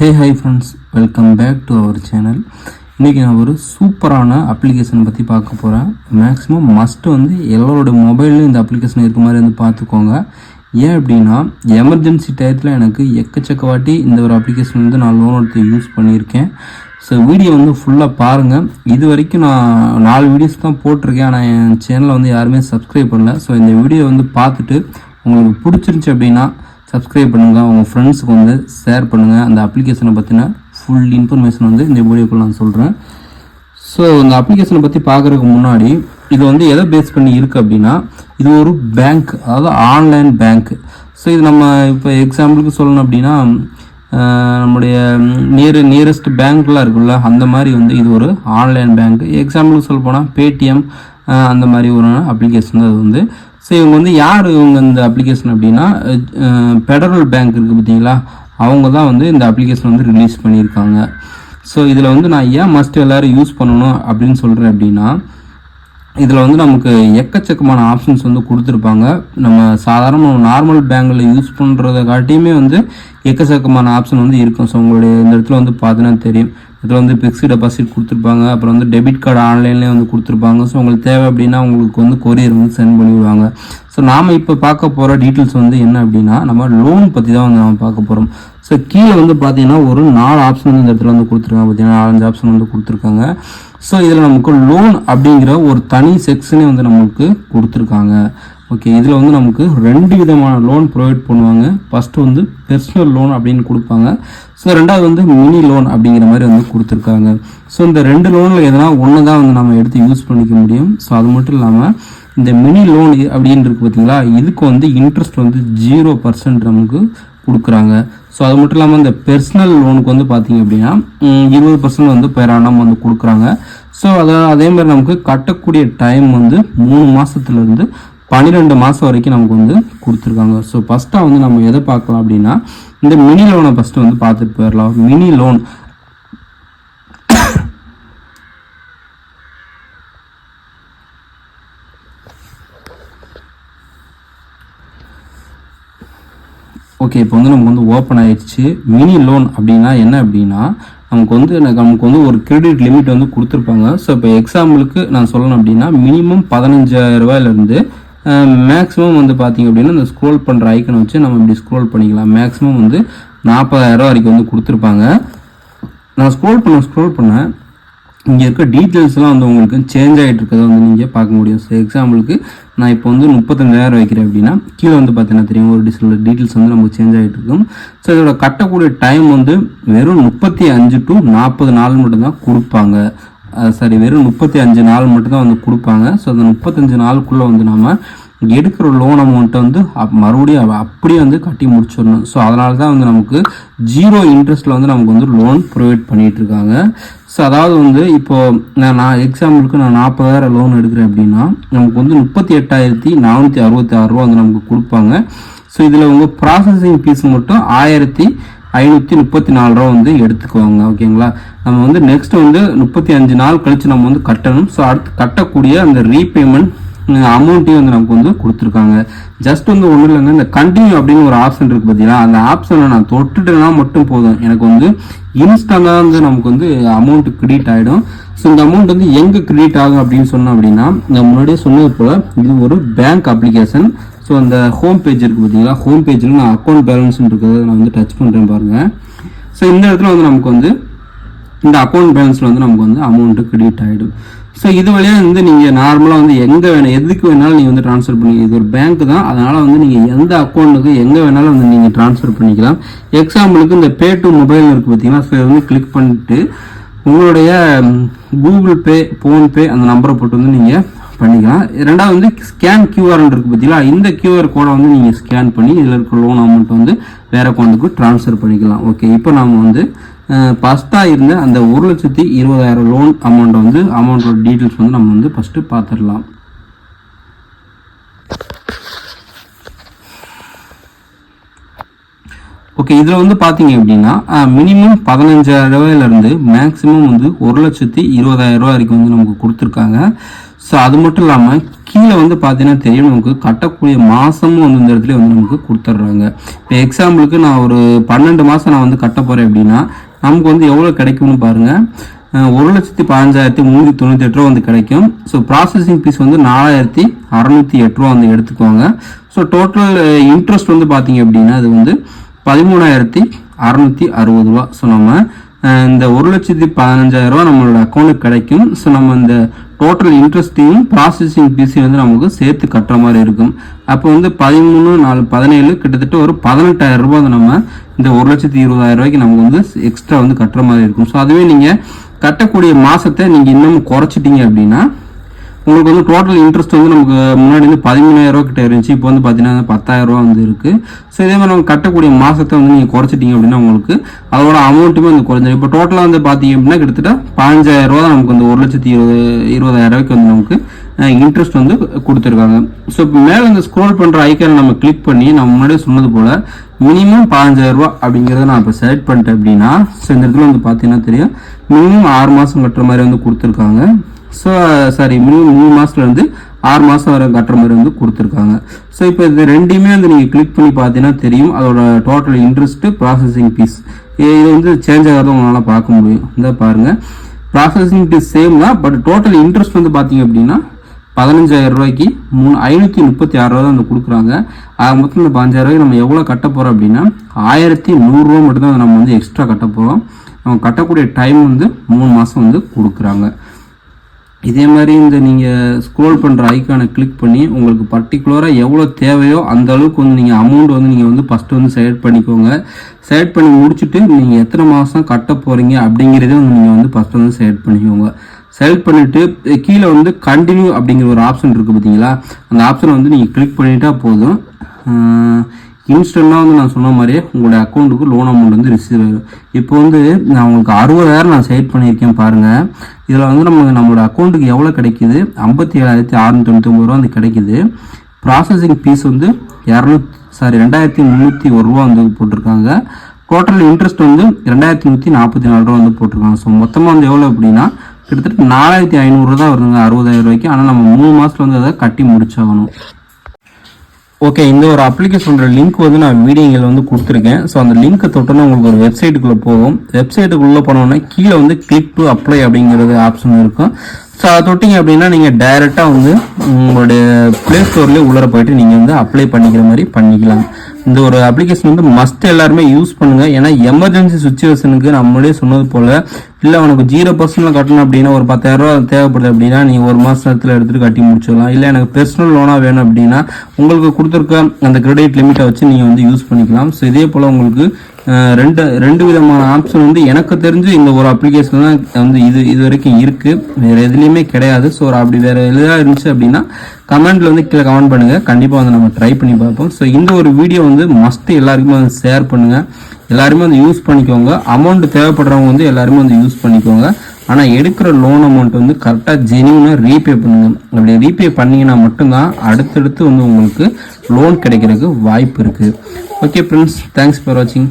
Hi friends, welcome back to our channel. இன்றைக்கி நான் ஒரு சூப்பரான அப்ளிகேஷன் பற்றி பார்க்க போகிறேன். மேக்ஸிமம் மஸ்ட்டு வந்து எல்லாரோட மொபைல்லையும் இந்த அப்ளிகேஷன் இருக்க மாதிரி வந்து பார்த்துக்கோங்க. ஏன் அப்படின்னா எமர்ஜென்சி டயத்தில் எனக்கு எக்கச்சக்க வாட்டி இந்த ஒரு அப்ளிகேஷன் வந்து நான் லோன் எடுத்து யூஸ் பண்ணியிருக்கேன். ஸோ வீடியோ வந்து ஃபுல்லாக பாருங்கள். இது வரைக்கும் நான் 4 வீடியோஸ் தான் போட்டிருக்கேன், ஆனால் என் சேனலை வந்து யாருமே சப்ஸ்கிரைப் பண்ணல. ஸோ இந்த வீடியோ வந்து பார்த்துட்டு உங்களுக்கு பிடிச்சிருந்துச்சி அப்படின்னா சப்ஸ்கிரைப் பண்ணுங்கள், உங்கள் ஃப்ரெண்ட்ஸுக்கு வந்து ஷேர் பண்ணுங்கள். அந்த அப்ளிகேஷனை பற்றின ஃபுல் இன்ஃபர்மேஷன் வந்து இந்த வீடியோக்குள்ள நான் சொல்கிறேன். ஸோ இந்த அப்ளிகேஷனை பற்றி பார்க்குறதுக்கு முன்னாடி இது வந்து எதை பேஸ் பண்ணி இருக்குது அப்படின்னா, இது ஒரு பேங்க், அதாவது ஆன்லைன் பேங்க். ஸோ இது நம்ம இப்போ எக்ஸாம்பிளுக்கு சொல்லணும் அப்படின்னா நம்முடைய நியரஸ்ட் பேங்க்லாம் இருக்குல்ல, அந்த மாதிரி வந்து இது ஒரு ஆன்லைன் பேங்க். எக்ஸாம்பிளுக்கு சொல்ல போனால் பேடிஎம் அந்த மாதிரி ஒரு அப்ளிகேஷன் தான் அது வந்து. ஸோ இவங்க வந்து யார் இவங்க இந்த அப்ளிகேஷன் அப்படின்னா, ஃபெடரல் பேங்க் இருக்குது பார்த்தீங்களா, அவங்க தான் வந்து இந்த அப்ளிகேஷன் வந்து ரிலீஸ் பண்ணியிருக்காங்க. ஸோ இதில் வந்து நான் ஏன் மஸ்ட் எல்லோரும் யூஸ் பண்ணணும் அப்படின்னு சொல்கிறேன் அப்படின்னா, இதில் வந்து நமக்கு எக்கச்சக்கமான ஆப்ஷன்ஸ் வந்து கொடுத்துருப்பாங்க. நம்ம சாதாரண நார்மல் பேங்கில் யூஸ் பண்ணுறதை காட்டியுமே வந்து எக்கச்சக்கமான ஆப்ஷன் வந்து இருக்கும். ஸோ உங்களுடைய இந்த இடத்துல வந்து பார்த்தீங்கன்னா தெரியும், இதில் வந்து ஃபிக்ஸ்டு டெபாசிட் கொடுத்துருப்பாங்க, அப்புறம் வந்து டெபிட் கார்டு ஆன்லைன்லேயே வந்து கொடுத்துருப்பாங்க. ஸோ உங்களுக்கு தேவை அப்படின்னா உங்களுக்கு வந்து கொரியர் வந்து சென்ட் பண்ணிவிடுவாங்க. ஸோ நாம் இப்போ பார்க்க போகிற டீட்டெயில்ஸ் வந்து என்ன அப்படின்னா, நம்ம லோன் பற்றி தான் வந்து நம்ம பார்க்க போகிறோம். ஸோ கீழே வந்து பார்த்தீங்கன்னா ஒரு 4 ஆப்ஷன் வந்து இந்த இடத்துல வந்து கொடுத்துருக்காங்க. பார்த்தீங்கன்னா 4-5 ஆப்ஷன் வந்து கொடுத்துருக்காங்க. ஸோ இதில் நமக்கு லோன் அப்படிங்கிற ஒரு தனி செக்ஷனே வந்து நம்மளுக்கு கொடுத்துருக்காங்க. ஓகே, இதில் வந்து நமக்கு 2 விதமான லோன் ப்ரொவைட் பண்ணுவாங்க. ஃபஸ்ட்டு வந்து பெர்சனல் லோன் அப்படின்னு கொடுப்பாங்க. ஸோ ரெண்டாவது வந்து மினி லோன் அப்படிங்கிற மாதிரி வந்து கொடுத்துருக்காங்க. ஸோ இந்த 2 லோனில் எதனா ஒன்று தான் வந்து நம்ம எடுத்து யூஸ் பண்ணிக்க முடியும். ஸோ அது மட்டும் இல்லாமல் இந்த மினி லோன் அப்படின்னு இருக்குது பார்த்தீங்களா, இதுக்கு வந்து இன்ட்ரெஸ்ட் வந்து 0% நமக்கு கொடுக்குறாங்க. ஸோ அது மட்டும் இல்லாமல் இந்த பெர்சனல் லோனுக்கு வந்து பார்த்தீங்க அப்படின்னா 20% வந்து பெர் ஆனம் வந்து கொடுக்குறாங்க. ஸோ அதே மாதிரி நமக்கு கட்டக்கூடிய டைம் வந்து 3 மாதத்துலேருந்து 12 மாதம் வரைக்கும் நமக்கு வந்து கொடுத்துருக்காங்க. ஸோ ஃபஸ்ட்டாக வந்து நம்ம எதை பார்க்கலாம் அப்படின்னா, இந்த மினி லோனை ஃபஸ்ட்டு வந்து பார்த்துட்டு போயிடலாம். மினி லோன் ஓகே, இப்போ வந்து நமக்கு வந்து ஓப்பன் ஆயிடுச்சு. மினி லோன் அப்படின்னா என்ன அப்படின்னா, நமக்கு வந்து ஒரு கிரெடிட் லிமிட் வந்து கொடுத்துருப்பாங்க. ஸோ இப்போ எக்ஸாம்பிளுக்கு நான் சொல்லணும் அப்படின்னா, மினிமம் 15,000 ரூபாயிலேருந்து மேக்ஸிமம் வந்து பார்த்திங்க அப்படின்னா, இந்த ஸ்க்ரோல் பண்ணுற ஐக்கனை வச்சு நம்ம இப்படி ஸ்க்ரோல் பண்ணிக்கலாம். மேக்ஸிமம் வந்து 40,000 ரூபா வரைக்கும் வந்து கொடுத்துருப்பாங்க. நான் ஸ்க்ரோல் பண்ணேன் இங்கே இருக்க டீட்டெயில்ஸ்லாம் வந்து உங்களுக்கு சேஞ்ச் ஆகிட்டு இருக்கிறத வந்து நீங்கள் பார்க்க முடியும். ஸோ எக்ஸாம்பிளுக்கு நான் இப்போ வந்து 35,000 வைக்கிறேன் அப்படின்னா, கீழே வந்து பார்த்தீங்கன்னா தெரியும் ஒரு சில டீட்டெயில்ஸ் வந்து நமக்கு சேஞ்ச் ஆகிட்டு இருக்கும். ஸோ இதோட கட்டக்கூடிய டைம் வந்து வெறும் 35 to 40 நாள் மட்டும்தான் கொடுப்பாங்க. வெறும் 35 நாள் மட்டும்தான் வந்து கொடுப்பாங்க. ஸோ அந்த 35 நாளுக்குள்ளே வந்து நம்ம எடுக்கிற லோன் அமௌண்ட்டை வந்து மறுபடியும் அப்படியே வந்து கட்டி முடிச்சிடணும். ஸோ அதனால தான் வந்து நமக்கு 0 இன்ட்ரெஸ்ட்டில் வந்து நமக்கு வந்து லோன் ப்ரொவைட் பண்ணிகிட்ருக்காங்க. ஸோ அதாவது வந்து இப்போது நான் எக்ஸாம்பிளுக்கு நான் 40,000 லோன் எடுக்கிறேன் அப்படின்னா, நமக்கு வந்து 38,466 ரூபா வந்து நமக்கு கொடுப்பாங்க. ஸோ இதில் உங்கள் ப்ராசஸிங் ஃபீஸ் மட்டும் 1,534 ரூபா வந்து எடுத்துக்குவாங்க. ஓகேங்களா, நம்ம வந்து நெக்ஸ்ட் வந்து 35 நாள் கழித்து நம்ம வந்து கட்டணும். ஸோ அடுத்து கட்டக்கூடிய அந்த ரீபேமெண்ட் அமௌண்ட்டையும் வந்து நமக்கு வந்து கொடுத்துருக்காங்க. ஜஸ்ட் வந்து ஒன்றும் இல்லைங்க, இந்த கண்டினியூ அப்படின்னு ஒரு ஆப்ஷன் இருக்குது பார்த்தீங்கன்னா, அந்த ஆப்ஷனை நான் தொட்டுட்டேன்னா மட்டும் போதும், எனக்கு வந்து இன்ஸ்டண்டாக வந்து நமக்கு வந்து அமௌண்ட் கிரெடிட் ஆகிடும். ஸோ இந்த அமௌண்ட் வந்து எங்கே கிரெடிட் ஆகும் அப்படின்னு சொன்னோம் அப்படின்னா, நான் முன்னாடியே சொன்னது போல் இது ஒரு பேங்க் அப்ளிகேஷன். ஸோ அந்த ஹோம் பேஜ் இருக்குது பார்த்தீங்களா, ஹோம் பேஜில் நான் அக்கௌண்ட் பேலன்ஸ் இருக்கிறத நான் வந்து டச் பண்ணுறேன் பாருங்கள். ஸோ இந்த இடத்துல வந்து நமக்கு வந்து இந்த அக்கௌண்ட் பேலன்ஸில் வந்து நமக்கு வந்து அமௌண்ட்டு கிரெடிட் ஆகிடும். ஸோ இது வழியாக வந்து நீங்கள் நார்மலாக வந்து எதுக்கு வேணாலும் நீங்கள் வந்து ட்ரான்ஸ்ஃபர் பண்ணிக்கலாம். இது ஒரு பேங்க் தான், அதனால் வந்து நீங்கள் எந்த அக்கௌண்ட்டுக்கு எங்கே வேணாலும் வந்து நீங்கள் ட்ரான்ஸ்ஃபர் பண்ணிக்கலாம். எக்ஸாம்பிளுக்கு இந்த பே டு மொபைல் இருக்குது பார்த்தீங்கன்னா, ஸோ இதை வந்து கிளிக் பண்ணிட்டு உங்களுடைய கூகுள் பே, ஃபோன்பே அந்த நம்பரை போட்டு வந்து நீங்கள் பண்ணிக்கலாம். ரெண்டாவது வந்து ஸ்கேன் கியூஆர் இருக்குது பார்த்தீங்களா, இந்த கியூஆர் கோடை வந்து நீங்கள் ஸ்கேன் பண்ணி இதில் இருக்கிற லோன் அமௌண்ட் வந்து வேறு அக்கௌண்ட்டுக்கு ட்ரான்ஸ்ஃபர் பண்ணிக்கலாம். ஓகே, இப்போ நம்ம வந்து ஃபஸ்ட்டாக இருந்த அந்த 1,20,000 லோன் அமௌண்ட்டோட டீட்டெயில்ஸ் வந்து நம்ம வந்து ஃபஸ்ட்டு பார்த்துடலாம். ஓகே, இதில் வந்து பார்த்தீங்க அப்படின்னா மினிமம் 15,000 ரூபாயிலேருந்து மேக்ஸிமம் வந்து 1,20,000 ரூபா வரைக்கும் வந்து நமக்கு கொடுத்துருக்காங்க. ஸோ ஸோ அது மட்டும் இல்லாமல் கீழே வந்து பார்த்தீங்கன்னா தெரியும் நமக்கு கட்டக்கூடிய மாதமும் வந்து இந்த இடத்துல வந்து நமக்கு கொடுத்துட்றாங்க. இப்போ எக்ஸாம்பிளுக்கு நான் ஒரு 12 மாதம் நான் வந்து கட்ட போகிறேன் அப்படின்னா நமக்கு வந்து எவ்வளோ கிடைக்கும்னு பாருங்கள். 1,15,398 ரூபா வந்து கிடைக்கும். ஸோ ப்ராசஸிங் ஃபீஸ் வந்து 4,608 ரூபா வந்து எடுத்துக்குவாங்க. ஸோ டோட்டல் இன்ட்ரெஸ்ட் வந்து பார்த்தீங்க அப்படின்னா அது வந்து 13,660 ரூபா. ஸோ நம்ம இந்த 1,15,000 ரூபா நம்மளோட அக்கௌண்ட்டுக்கு கிடைக்கும். ஸோ நம்ம இந்த டோட்டல் இன்ட்ரெஸ்ட்டையும் ப்ராசஸிங் ஃபீஸையும் வந்து நமக்கு சேர்த்து கட்டுற மாதிரி இருக்கும். அப்போ வந்து 13, 4, 17 கிட்டத்தட்ட ஒரு 18,000 ரூபா வந்து நம்ம இந்த 1,20,000 ரூபாய்க்கு நமக்கு வந்து எக்ஸ்ட்ரா வந்து கட்டுற மாதிரி இருக்கும். ஸோ அதுவே நீங்கள் கட்டக்கூடிய மாதத்தை நீங்கள் இன்னும் குறைச்சிட்டீங்க அப்படின்னா உங்களுக்கு வந்து டோட்டல் இன்ட்ரெஸ்ட் வந்து நமக்கு முன்னாடி வந்து 13,000 ரூபா கிட்ட இருந்துச்சு. இப்போ வந்து பார்த்தீங்கன்னா 10,000 ரூபா வந்து இருக்குது. ஸோ இதே மாதிரி நம்ம கட்டக்கூடிய மாதத்தை வந்து நீங்கள் குறைச்சிட்டிங்க அப்படின்னா உங்களுக்கு அதோட அமௌண்ட்டுமே வந்து குறைஞ்சிடும். இப்போ டோட்டலாக வந்து பார்த்தீங்க அப்படின்னா கிட்டத்தட்ட 15,000 ரூபா தான் நமக்கு வந்து 1,20,000 ரூபாய்க்கு வந்து நமக்கு இன்ட்ரெஸ்ட் வந்து கொடுத்துருக்காங்க. ஸோ இப்போ மேலே இந்த ஸ்க்ரோல் பண்ணுற ஐக்கானை நம்ம கிளிக் பண்ணி நம்ம முன்னாடியே சொன்னது போல் மினிமம் 15,000 ரூபா அப்படிங்கிறத நான் இப்போ செலக்ட் பண்ணிட்டேன் அப்படின்னா ஸோ இந்த இடத்துல வந்து பார்த்தீங்கன்னா தெரியும் மினிமம் 6 மாதம் கட்டுற மாதிரி வந்து கொடுத்துருக்காங்க. ஸோ சாரி மினிமம் 3 மாதத்துலேருந்து 6 மாதம் வரை கட்டுற மாதிரி வந்து கொடுத்துருக்காங்க. ஸோ இப்போ இது ரெண்டையுமே வந்து நீங்கள் கிளிக் பண்ணி பார்த்தீங்கன்னா தெரியும் அதோட டோட்டல் இன்ட்ரெஸ்ட்டு ப்ராசஸிங் ஃபீஸ் இது வந்து சேஞ்ச் ஆகாத உங்களால் பார்க்க முடியும். இந்த பாருங்கள் ப்ராசஸிங் ஃபீஸ் சேம் தான், பட் டோட்டல் இன்ட்ரெஸ்ட் வந்து பார்த்தீங்க அப்படின்னா 15,000 ரூபாய்க்கு 536 ரூபா தான் வந்து கொடுக்குறாங்க. மொத்தம் இந்த 15,000 ரூபாய்க்கு நம்ம எவ்வளோ கட்ட போகிறோம் அப்படின்னா 1,100 ரூபா மட்டும்தான் நம்ம வந்து எக்ஸ்ட்ரா கட்ட போகிறோம். நம்ம கட்டக்கூடிய டைம் வந்து 3 மாதம் வந்து கொடுக்குறாங்க. இதே மாதிரி இந்த நீங்கள் ஸ்க்ரோல் பண்ணுற ஐக்கானை கிளிக் பண்ணி உங்களுக்கு பர்டிகுலராக எவ்வளோ தேவையோ அந்த அளவுக்கு வந்து நீங்கள் அமௌண்ட் வந்து நீங்கள் வந்து ஃபஸ்ட்டு வந்து செலக்ட் பண்ணிக்கோங்க. செலக்ட் பண்ணி முடிச்சுட்டு நீங்கள் எத்தனை மாதம் கட்ட போகிறீங்க அப்படிங்கிறதே வந்து நீங்கள் வந்து ஃபஸ்ட்டு வந்து செலக்ட் பண்ணிக்கோங்க. செலக்ட் பண்ணிவிட்டு கீழே வந்து கண்டினியூ அப்படிங்கிற ஒரு ஆப்ஷன் இருக்குது பார்த்தீங்களா, அந்த ஆப்ஷனை வந்து நீங்கள் கிளிக் பண்ணிட்டா போதும். இன்ஸ்டன்ட்டாக வந்து நான் சொன்ன மாதிரியே உங்களுடைய அக்கௌண்ட்டுக்கு லோன் அமௌண்ட் வந்து ரிசீவ் ஆகிடும். இப்போ வந்து நான் உங்களுக்கு 60,000 நான் செலக்ட் பண்ணியிருக்கேன் பாருங்கள். இதில் வந்து நம்மளோட அக்கௌண்ட்டுக்கு எவ்வளோ கிடைக்கிது 57,699 ரூபா வந்து கிடைக்கிது. ப்ராசஸிங் ஃபீஸ் வந்து 2,301 ரூபா வந்து போட்டிருக்காங்க. டோட்டல் இன்ட்ரெஸ்ட் வந்து 2,144 ரூபா வந்து போட்டிருக்காங்க. ஸோ மொத்தமாக வந்து எவ்வளோ அப்படின்னா கிட்டத்தட்ட 4,500 தான் வருதுங்க 60,000 ரூபாய்க்கு. ஆனால் நம்ம 3 மாதத்தில் வந்து அதை கட்டி முடிச்சாகணும். ஓகே, இந்த ஒரு அப்ளிகேஷனோட லிங்க் வந்து நான் வீடியோவில் வந்து கொடுத்துருக்கேன். ஸோ அந்த லிங்க்கை தொட்டோன்னா உங்களுக்கு ஒரு வெப்சைட்டுக்குள்ளே போகும். வெப்சைட்டுக்குள்ளே போனோன்னா கீழே வந்து கிளிக் டு அப்ளை அப்படிங்கிறது ஆப்ஷன் இருக்கும். ஸோ அதை தொட்டிங்க அப்படின்னா நீங்கள் டைரெக்டாக வந்து உங்களுடைய ப்ளே ஸ்டோர்லேயே உள்ளே போயிட்டு நீங்கள் வந்து அப்ளை பண்ணிக்கிற மாதிரி பண்ணிக்கலாம். இந்த ஒரு அப்ளிகேஷன் வந்து மஸ்ட் எல்லாருமே யூஸ் பண்ணுங்கள். ஏன்னா எமர்ஜென்சி சுச்சுவேஷனுக்கு நம்மளே சொன்னது போல் இல்லை உனக்கு 0% கட்டணும் அப்படின்னா ஒரு 10,000 ரூபா தேவைப்படுது அப்படின்னா நீங்கள் ஒரு மாதத்தில் எடுத்துகிட்டு கட்டி முடிச்சிடலாம். இல்லை எனக்கு பர்சனல் லோனாக வேணும் அப்படின்னா உங்களுக்கு கொடுத்துருக்க அந்த கிரெடிட் லிமிட்டை வச்சு நீங்கள் வந்து யூஸ் பண்ணிக்கலாம். ஸோ இதே போல் உங்களுக்கு ரெண்டு விதமான ஆப்ஷன் வந்து எனக்கு தெரிஞ்சு இந்த ஒரு அப்ளிகேஷன் தான் வந்து இது வரைக்கும் இருக்குது, வேறு எதுலேயுமே கிடையாது. ஸோ அப்படி வேறு எதாவது இருந்துச்சு அப்படின்னா கமெண்ட்டில் வந்து கீழே கமெண்ட் பண்ணுங்கள், கண்டிப்பாக வந்து நம்ம ட்ரை பண்ணி பார்ப்போம். ஸோ இந்த ஒரு வீடியோ வந்து மஸ்ட்டு எல்லாருக்குமே வந்து ஷேர் பண்ணுங்கள், எல்லாருமே வந்து யூஸ் பண்ணிக்கோங்க. அமௌண்ட் தேவைப்படுறவங்க வந்து எல்லாருமே வந்து யூஸ் பண்ணிக்கோங்க. ஆனால் எடுக்கிற லோன் அமௌண்ட் வந்து கரெக்டாக ஜெனியூனாக ரீபே பண்ணுங்கள். அப்படி ரீபே பண்ணிங்கன்னா மட்டும்தான் அடுத்தடுத்து வந்து உங்களுக்கு லோன் கிடைக்கிறதுக்கு வாய்ப்பு இருக்குது. ஓகே ஃப்ரெண்ட்ஸ், தேங்க்ஸ் ஃபார் வாட்சிங்.